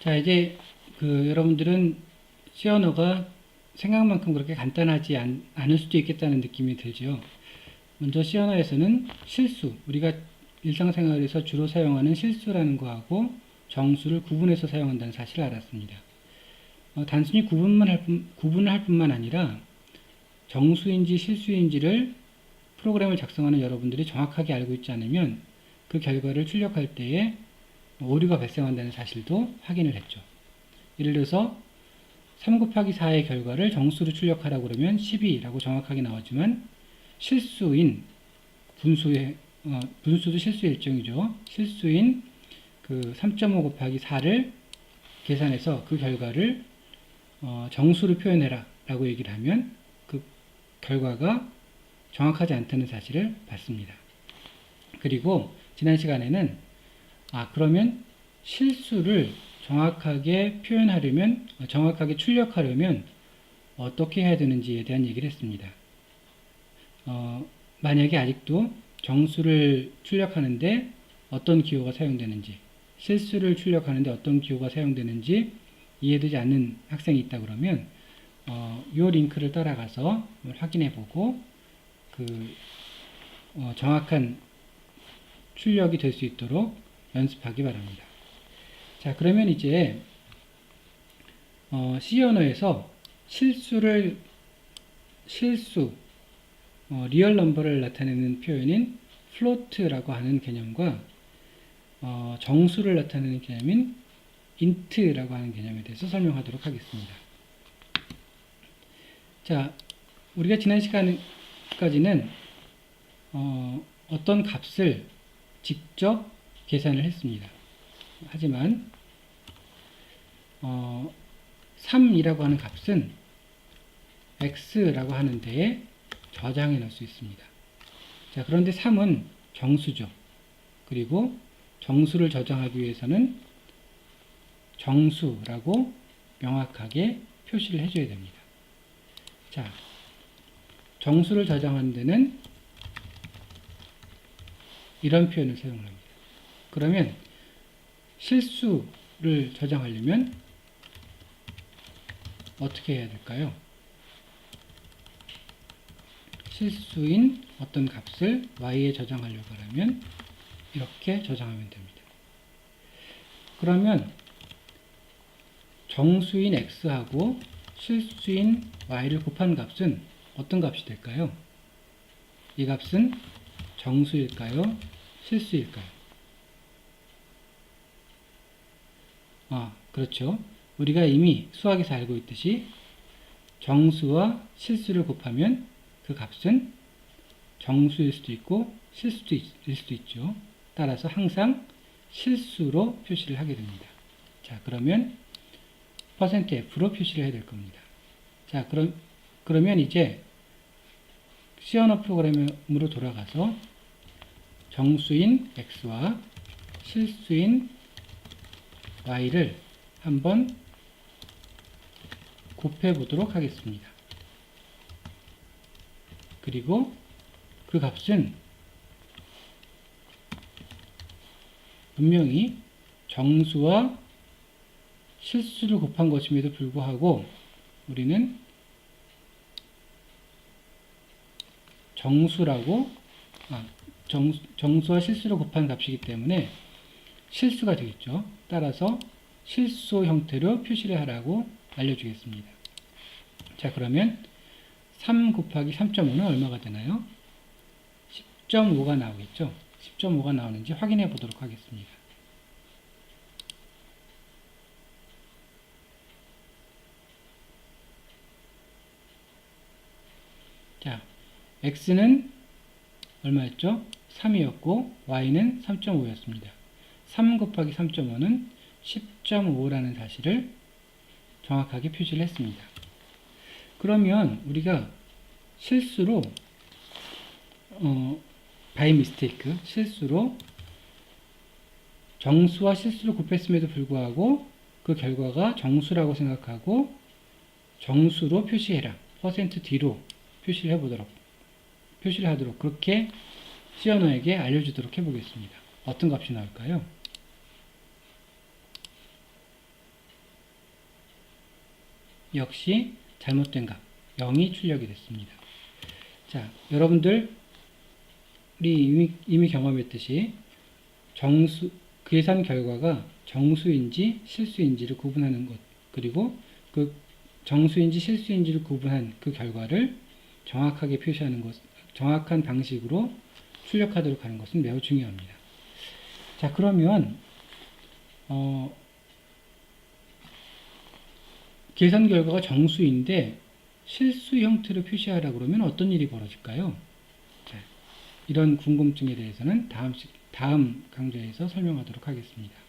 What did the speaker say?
자, 이제 여러분들은 C 언어가 생각만큼 그렇게 간단하지 않을 수도 있겠다는 느낌이 들죠. 먼저 C 언어에서는 실수, 우리가 일상생활에서 주로 사용하는 실수라는 거하고 정수를 구분해서 사용한다는 사실을 알았습니다. 단순히 구분을 할 뿐만 아니라 정수인지 실수인지를 프로그램을 작성하는 여러분들이 정확하게 알고 있지 않으면 그 결과를 출력할 때에 오류가 발생한다는 사실도 확인을 했죠. 예를 들어서 3 곱하기 4의 결과를 정수로 출력하라고 그러면 12라고 정확하게 나오지만 실수인 분수도 실수의 일종이죠. 실수인 3.5 곱하기 4를 계산해서 그 결과를 정수로 표현해라 라고 얘기를 하면 그 결과가 정확하지 않다는 사실을 봤습니다. 그리고 지난 시간에는 그러면 실수를 정확하게 표현하려면, 정확하게 출력하려면 어떻게 해야 되는지에 대한 얘기를 했습니다. 만약에 아직도 정수를 출력하는데 어떤 기호가 사용되는지, 실수를 출력하는데 어떤 기호가 사용되는지 이해되지 않는 학생이 있다 그러면 이 링크를 따라가서 확인해 보고 정확한 출력이 될 수 있도록 연습하기 바랍니다. 자, 그러면 이제 C 언어에서 리얼 넘버를 나타내는 표현인 float라고 하는 개념과 정수를 나타내는 개념인 int라고 하는 개념에 대해서 설명하도록 하겠습니다. 자, 우리가 지난 시간까지는 어떤 값을 직접 계산을 했습니다. 하지만 3이라고 하는 값은 x라고 하는 데에 저장해 놓을 수 있습니다. 자, 그런데 3은 정수죠. 그리고 정수를 저장하기 위해서는 정수라고 명확하게 표시를 해줘야 됩니다. 자, 정수를 저장하는 데는 이런 표현을 사용합니다. 그러면 실수를 저장하려면 어떻게 해야 될까요? 실수인 어떤 값을 y에 저장하려고 하면 이렇게 저장하면 됩니다. 그러면 정수인 x하고 실수인 y를 곱한 값은 어떤 값이 될까요? 이 값은 정수일까요? 실수일까요? 그렇죠. 우리가 이미 수학에서 알고 있듯이 정수와 실수를 곱하면 그 값은 정수일 수도 있고 실수일 수도 있죠. 따라서 항상 실수로 표시를 하게 됩니다. 자, 그러면 %F로 표시를 해야 될 겁니다. 자, 그러면 이제 C 언어 프로그램으로 돌아가서 정수인 X와 실수인 Y를 한번 곱해 보도록 하겠습니다. 그리고 그 값은 분명히 정수와 실수를 곱한 것임에도 불구하고 우리는 정수와 실수를 곱한 값이기 때문에 실수가 되겠죠. 따라서 실수 형태로 표시를 하라고 알려주겠습니다. 자, 그러면 3 곱하기 3.5는 얼마가 되나요? 10.5가 나오겠죠. 10.5가 나오는지 확인해 보도록 하겠습니다. 자, x는 얼마였죠? 3이었고 y는 3.5였습니다. 3 곱하기 3.5는 10.5라는 사실을 정확하게 표시를 했습니다. 그러면 우리가 실수로 by mistake, 실수로 정수와 실수를 곱했음에도 불구하고 그 결과가 정수라고 생각하고 정수로 표시해라, %D로 표시를 하도록 그렇게 C 언어에게 알려주도록 해보겠습니다. 어떤 값이 나올까요? 역시 잘못된 값 0이 출력이 됐습니다. 자, 여러분들 우리 이미 경험했듯이 계산 결과가 정수인지 실수인지를 구분하는 것, 그리고 그 정수인지 실수인지를 구분한 그 결과를 정확하게 표시하는 것, 정확한 방식으로 출력하도록 하는 것은 매우 중요합니다. 자, 그러면 계산 결과가 정수인데 실수 형태로 표시하라 그러면 어떤 일이 벌어질까요? 자, 이런 궁금증에 대해서는 다음 강좌에서 설명하도록 하겠습니다.